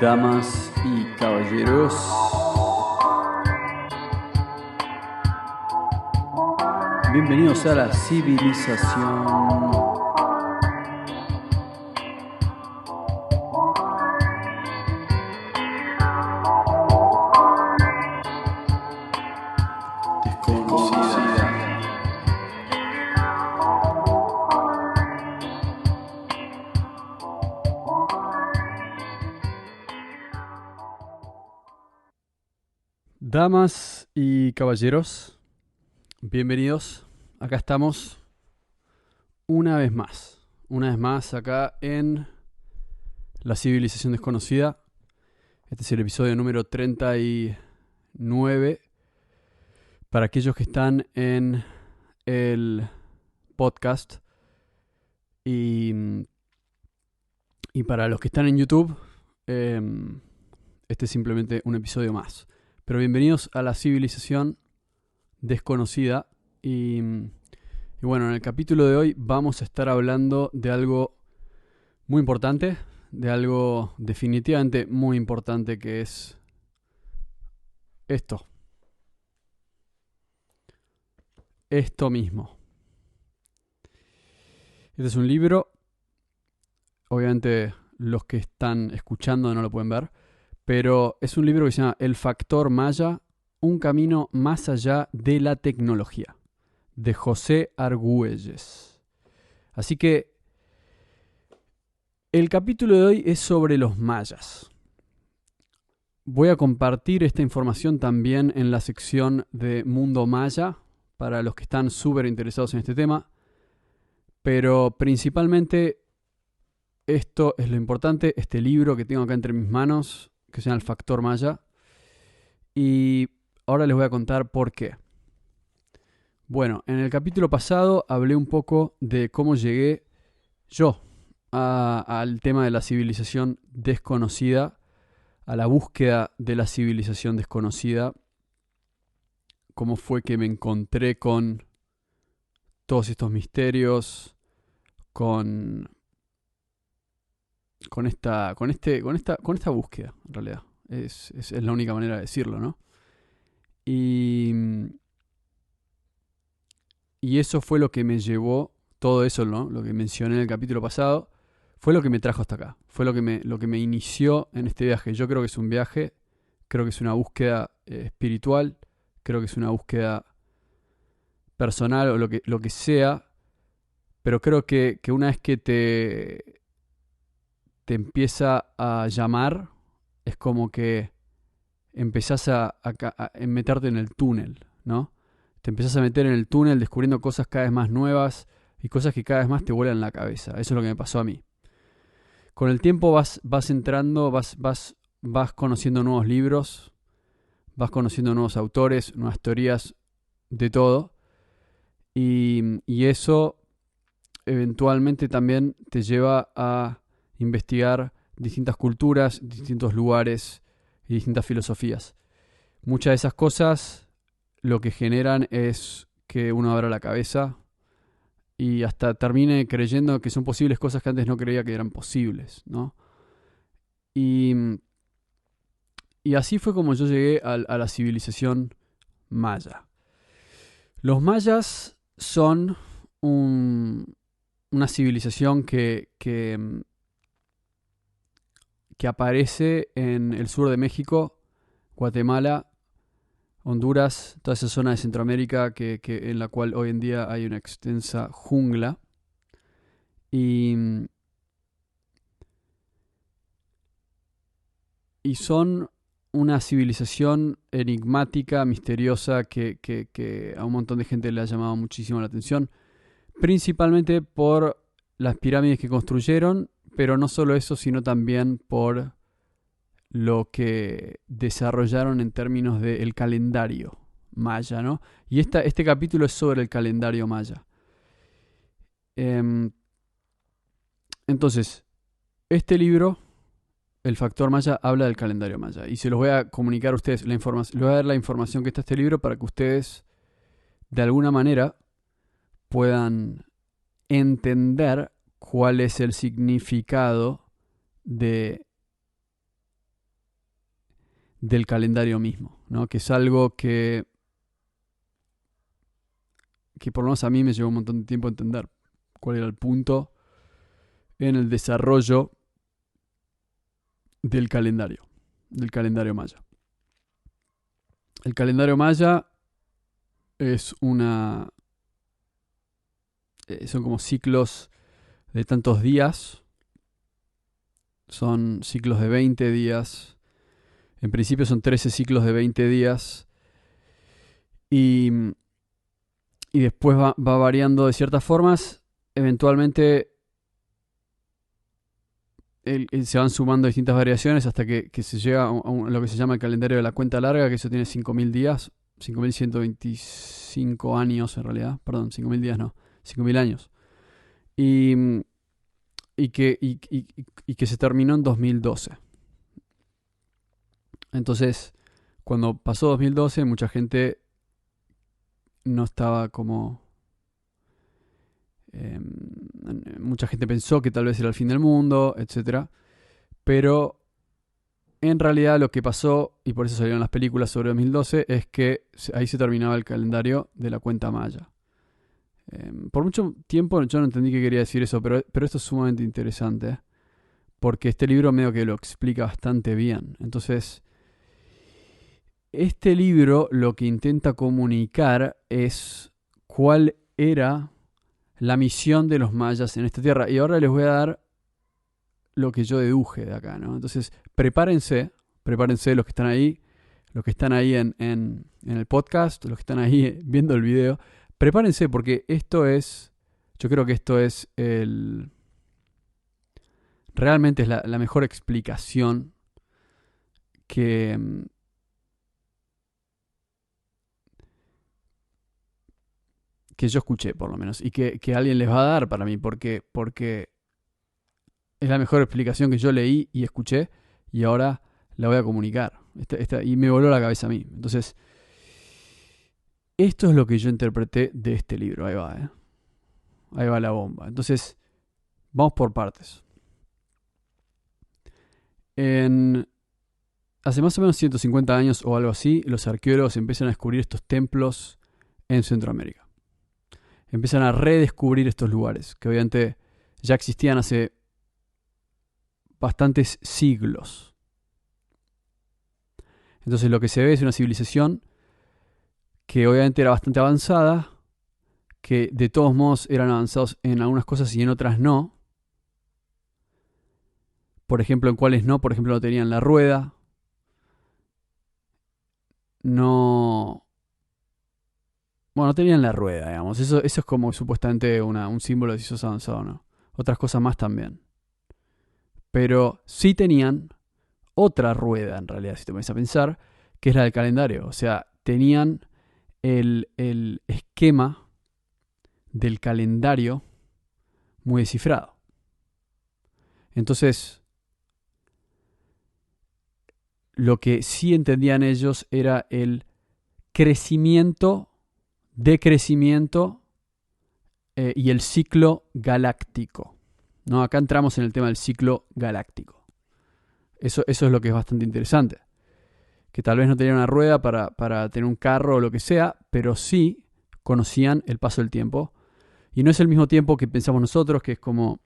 Damas y caballeros, bienvenidos a la civilización. Desconocida. Damas y caballeros, bienvenidos. Acá estamos una vez más acá en la civilización desconocida. Este es el episodio número 39. Para aquellos que están en el podcast y para los que están en YouTube, este es simplemente un episodio más. Pero bienvenidos a la civilización desconocida. Y bueno, en el capítulo de hoy vamos a estar hablando de algo muy importante, de algo definitivamente muy importante, que es esto mismo. Este es un libro, obviamente los que están escuchando no lo pueden ver, pero es un libro que se llama El Factor Maya, un camino más allá de la tecnología, de José Argüelles. Así que el capítulo de hoy es sobre los mayas. Voy a compartir esta información también en la sección de Mundo Maya, para los que están súper interesados en este tema, pero principalmente esto es lo importante, este libro que tengo acá entre mis manos, que se llama El Factor Maya, y ahora les voy a contar por qué. Bueno, en el capítulo pasado hablé un poco de cómo llegué yo al tema de la civilización desconocida, a la búsqueda de la civilización desconocida, cómo fue que me encontré con todos estos misterios, con esta búsqueda, en realidad. Es la única manera de decirlo, ¿no? Y eso fue lo que me llevó, todo eso, ¿no? Lo que mencioné en el capítulo pasado, fue lo que me trajo hasta acá. Fue lo que me inició en este viaje. Yo creo que es un viaje, creo que es una búsqueda espiritual, creo que es una búsqueda personal o lo que sea, pero creo que una vez que te empieza a llamar, es como que empezás a meterte en el túnel, ¿no? Te empezás a meter en el túnel descubriendo cosas cada vez más nuevas y cosas que cada vez más te vuelan la cabeza. Eso es lo que me pasó a mí. Con el tiempo vas entrando, vas conociendo nuevos libros, vas conociendo nuevos autores, nuevas teorías, de todo. Y eso eventualmente también te lleva a investigar distintas culturas, distintos lugares y distintas filosofías. Muchas de esas cosas lo que generan es que uno abra la cabeza y hasta termine creyendo que son posibles cosas que antes no creía que eran posibles, ¿no? Y así fue como yo llegué a la civilización maya. Los mayas son una civilización que aparece en el sur de México, Guatemala, Honduras, toda esa zona de Centroamérica en la cual hoy en día hay una extensa jungla. Y son una civilización enigmática, misteriosa, que a un montón de gente le ha llamado muchísimo la atención, principalmente por las pirámides que construyeron, pero no solo eso, sino también por lo que desarrollaron en términos del calendario maya, ¿no? Y este capítulo es sobre el calendario maya. Entonces, este libro, El Factor Maya, habla del calendario maya. Y se los voy a comunicar a ustedes, les voy a dar la información que está en este libro para que ustedes, de alguna manera, puedan entender cuál es el significado de del calendario mismo, ¿no? Que es algo que por lo menos a mí me llevó un montón de tiempo entender cuál era el punto en el desarrollo del calendario maya. El calendario maya es son como ciclos de tantos días, son ciclos de 20 días, en principio son 13 ciclos de 20 días y después va variando de ciertas formas, eventualmente se van sumando distintas variaciones hasta que se llega a lo que se llama el calendario de la cuenta larga, que eso tiene 5.000 días, 5.125 años en realidad, perdón, 5.000 días no, 5.000 años. Y que se terminó en 2012. Entonces, cuando pasó 2012, mucha gente no estaba como... mucha gente pensó que tal vez era el fin del mundo, etc. Pero en realidad lo que pasó, y por eso salieron las películas sobre 2012, es que ahí se terminaba el calendario de la cuenta maya. Por mucho tiempo yo no entendí qué quería decir eso, pero esto es sumamente interesante, porque este libro medio que lo explica bastante bien. Entonces, este libro lo que intenta comunicar es cuál era la misión de los mayas en esta tierra. Y ahora les voy a dar lo que yo deduje de acá, ¿no? Entonces, prepárense los que están ahí en el podcast, los que están ahí viendo el video. Prepárense porque yo creo que esto es realmente es la mejor explicación que yo escuché, por lo menos, y que alguien les va a dar para mí, porque es la mejor explicación que yo leí y escuché, y ahora la voy a comunicar. Y me voló la cabeza a mí. Entonces, esto es lo que yo interpreté de este libro. Ahí va, ¿eh? Ahí va la bomba. Entonces, vamos por partes. Hace más o menos 150 años o algo así, los arqueólogos empiezan a descubrir estos templos en Centroamérica. Empiezan a redescubrir estos lugares, que obviamente ya existían hace bastantes siglos. Entonces lo que se ve es una civilización que obviamente era bastante avanzada, que de todos modos eran avanzados en algunas cosas y en otras no. Por ejemplo, en cuáles no, por ejemplo, no tenían la rueda. No tenían la rueda, digamos. Eso es como supuestamente un símbolo de si sos avanzado o no. Otras cosas más también. Pero sí tenían otra rueda, en realidad, si te pones a pensar, que es la del calendario. O sea, tenían el esquema del calendario muy descifrado. Entonces, lo que sí entendían ellos era el crecimiento, decrecimiento y el ciclo galáctico. ¿No? Acá entramos en el tema del ciclo galáctico. Eso es lo que es bastante interesante. Que tal vez no tenían una rueda para tener un carro o lo que sea, pero sí conocían el paso del tiempo. Y no es el mismo tiempo que pensamos nosotros, que es como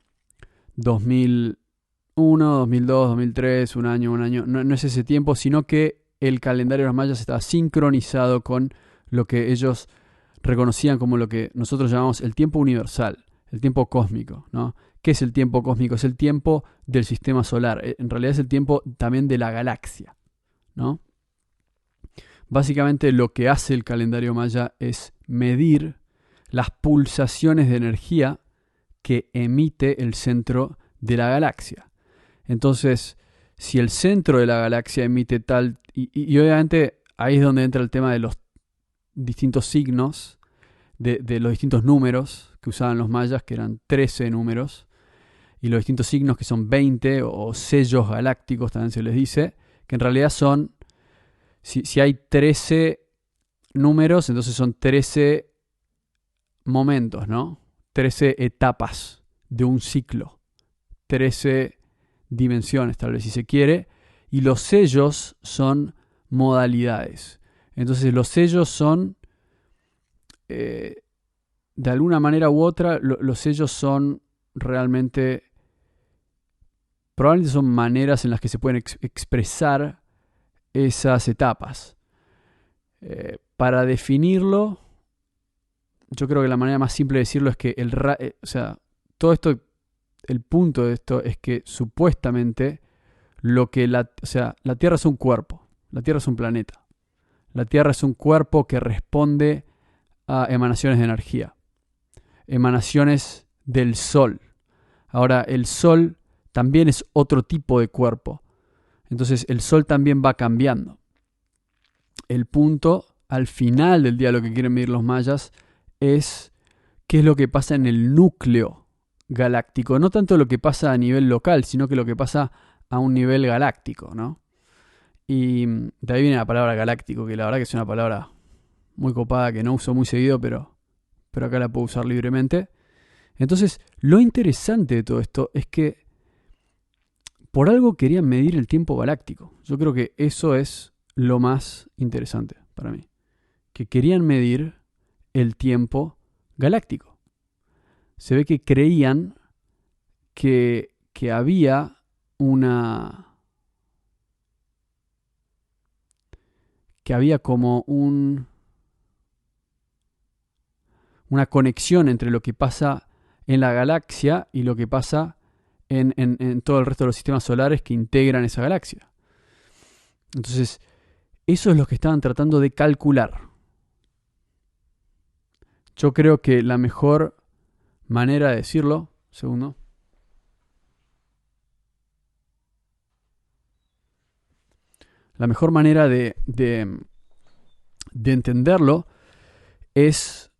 2001, 2002, 2003, un año. No es ese tiempo, sino que el calendario de los mayas estaba sincronizado con lo que ellos reconocían como lo que nosotros llamamos el tiempo universal, el tiempo cósmico, ¿no? ¿Qué es el tiempo cósmico? Es el tiempo del sistema solar. En realidad es el tiempo también de la galaxia, ¿no? Básicamente lo que hace el calendario maya es medir las pulsaciones de energía que emite el centro de la galaxia. Entonces, si el centro de la galaxia emite tal... Y obviamente ahí es donde entra el tema de los distintos signos, de los distintos números que usaban los mayas, que eran 13 números, y los distintos signos que son 20 o sellos galácticos también se les dice, que en realidad son, si hay 13 números, entonces son 13 momentos, ¿no? 13 etapas de un ciclo, 13 dimensiones tal vez si se quiere, y los sellos son modalidades. Entonces los sellos son, de alguna manera u otra, los sellos son realmente, probablemente son maneras en las que se pueden expresar esas etapas. Para definirlo, yo creo que la manera más simple de decirlo es que todo esto, el punto de esto es que supuestamente la Tierra es un cuerpo, la Tierra es un planeta. La Tierra es un cuerpo que responde a emanaciones de energía, emanaciones del Sol. Ahora, el Sol también es otro tipo de cuerpo. Entonces, el Sol también va cambiando. El punto, al final del día, lo que quieren medir los mayas es qué es lo que pasa en el núcleo galáctico. No tanto lo que pasa a nivel local, sino que lo que pasa a un nivel galáctico, ¿no? Y de ahí viene la palabra galáctico, que la verdad que es una palabra muy copada que no uso muy seguido, pero acá la puedo usar libremente. Entonces, lo interesante de todo esto es que por algo querían medir el tiempo galáctico. Yo creo que eso es lo más interesante para mí. Que querían medir el tiempo galáctico. Se ve que creían que había como una conexión entre lo que pasa en la galaxia y lo que pasa en todo el resto de los sistemas solares que integran esa galaxia. Entonces, eso es lo que estaban tratando de calcular. Yo creo que la mejor manera de decirlo, segundo, la mejor manera de entenderlo es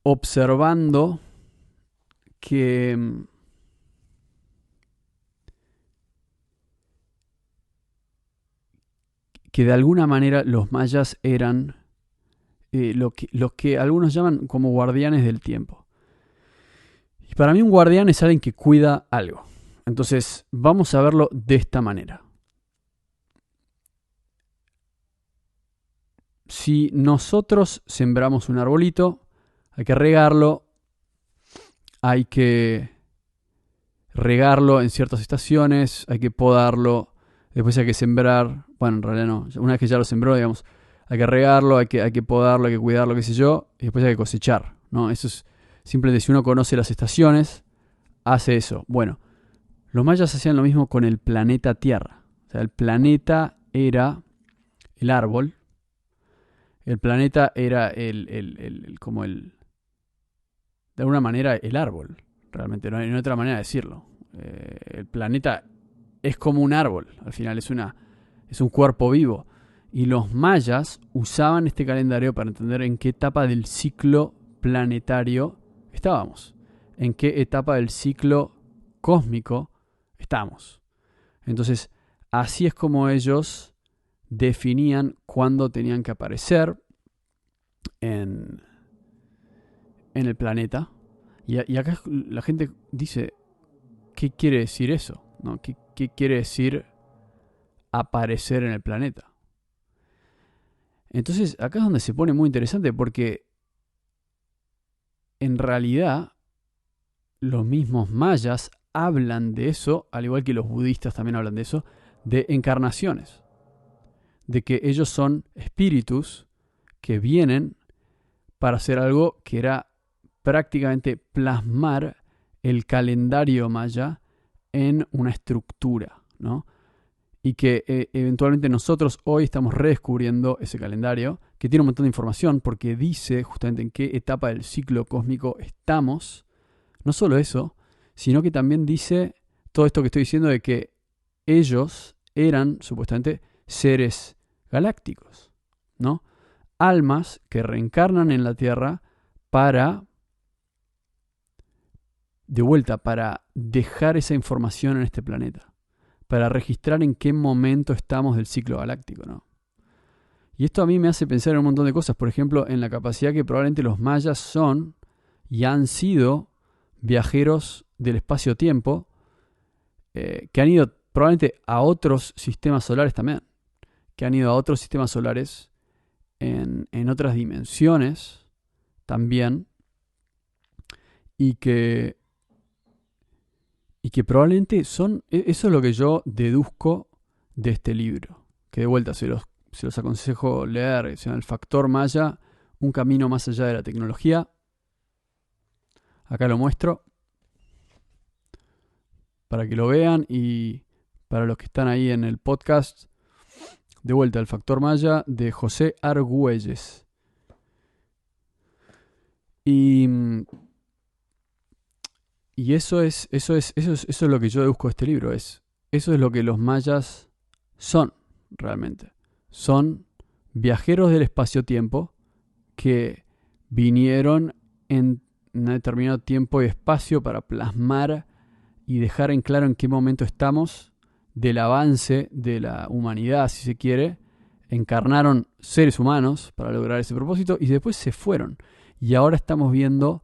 observando que de alguna manera los mayas eran lo que algunos llaman como guardianes del tiempo. Y para mí un guardián es alguien que cuida algo. Entonces vamos a verlo de esta manera. Si nosotros sembramos un arbolito, hay que regarlo en ciertas estaciones, hay que podarlo, después hay que sembrar, bueno, en realidad no, una vez que ya lo sembró, digamos, hay que regarlo, hay que podarlo, hay que cuidarlo, qué sé yo, y después hay que cosechar, ¿no? Eso es simplemente, si uno conoce las estaciones, hace eso. Bueno, los mayas hacían lo mismo con el planeta Tierra. O sea, el planeta era el árbol, el planeta era de alguna manera el árbol, realmente, no hay otra manera de decirlo. El planeta es como un árbol, al final es un cuerpo vivo. Y los mayas usaban este calendario para entender en qué etapa del ciclo planetario estábamos, en qué etapa del ciclo cósmico estamos. Entonces, así es como ellos definían cuándo tenían que aparecer en el planeta. Y acá la gente dice, ¿qué quiere decir eso? ¿No? ¿Qué quiere decir aparecer en el planeta? Entonces, acá es donde se pone muy interesante, porque en realidad los mismos mayas hablan de eso, al igual que los budistas también hablan de eso, de encarnaciones. De que ellos son espíritus que vienen para hacer algo que era prácticamente plasmar el calendario maya en una estructura, ¿no? Y que eventualmente nosotros hoy estamos redescubriendo ese calendario, que tiene un montón de información porque dice justamente en qué etapa del ciclo cósmico estamos. No solo eso, sino que también dice todo esto que estoy diciendo de que ellos eran supuestamente seres galácticos, ¿no? Almas que reencarnan en la Tierra para dejar esa información en este planeta, para registrar en qué momento estamos del ciclo galáctico, ¿no? Y esto a mí me hace pensar en un montón de cosas, por ejemplo, en la capacidad que probablemente los mayas son y han sido viajeros del espacio-tiempo, que han ido probablemente a otros sistemas solares también, que han ido a otros sistemas solares en otras dimensiones también, y que probablemente eso es lo que yo deduzco de este libro, que de vuelta se los aconsejo leer. Se llama El Factor Maya, un camino más allá de la tecnología. Acá lo muestro para que lo vean, y para los que están ahí en el podcast, de vuelta, El Factor Maya, de José Argüelles. Y eso es lo que yo deduzco de este libro. Eso es lo que los mayas son realmente. Son viajeros del espacio-tiempo que vinieron en un determinado tiempo y espacio para plasmar y dejar en claro en qué momento estamos del avance de la humanidad, si se quiere. Encarnaron seres humanos para lograr ese propósito y después se fueron. Y ahora estamos viendo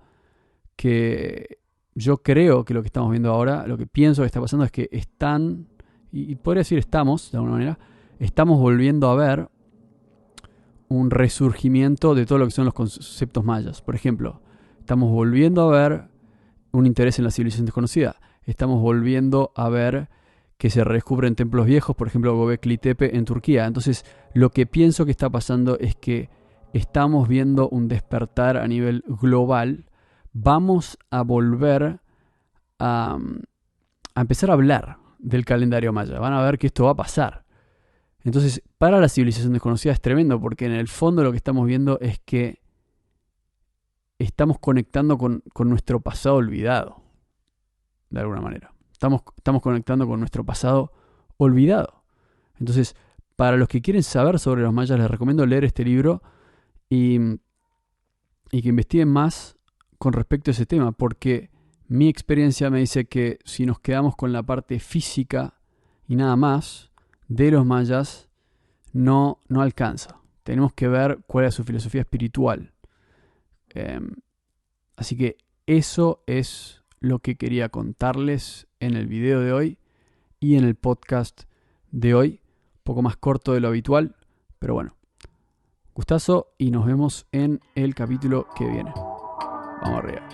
que, yo creo que lo que estamos viendo ahora, lo que pienso que está pasando es que están, y podría decir estamos, de alguna manera, estamos volviendo a ver un resurgimiento de todo lo que son los conceptos mayas. Por ejemplo, estamos volviendo a ver un interés en la civilización desconocida. Estamos volviendo a ver que se redescubren templos viejos, por ejemplo, Göbekli Tepe en Turquía. Entonces, lo que pienso que está pasando es que estamos viendo un despertar a nivel global. Vamos a volver a empezar a hablar del calendario maya. Van a ver que esto va a pasar. Entonces, para la civilización desconocida es tremendo, porque en el fondo lo que estamos viendo es que estamos conectando con nuestro pasado olvidado, de alguna manera. Estamos conectando con nuestro pasado olvidado. Entonces, para los que quieren saber sobre los mayas, les recomiendo leer este libro y que investiguen más con respecto a ese tema, porque mi experiencia me dice que si nos quedamos con la parte física y nada más de los mayas, no alcanza. Tenemos que ver cuál es su filosofía espiritual. Así que eso es lo que quería contarles en el video de hoy y en el podcast de hoy. Un poco más corto de lo habitual, pero bueno. Gustazo, y nos vemos en el capítulo que viene. Vamos arriba.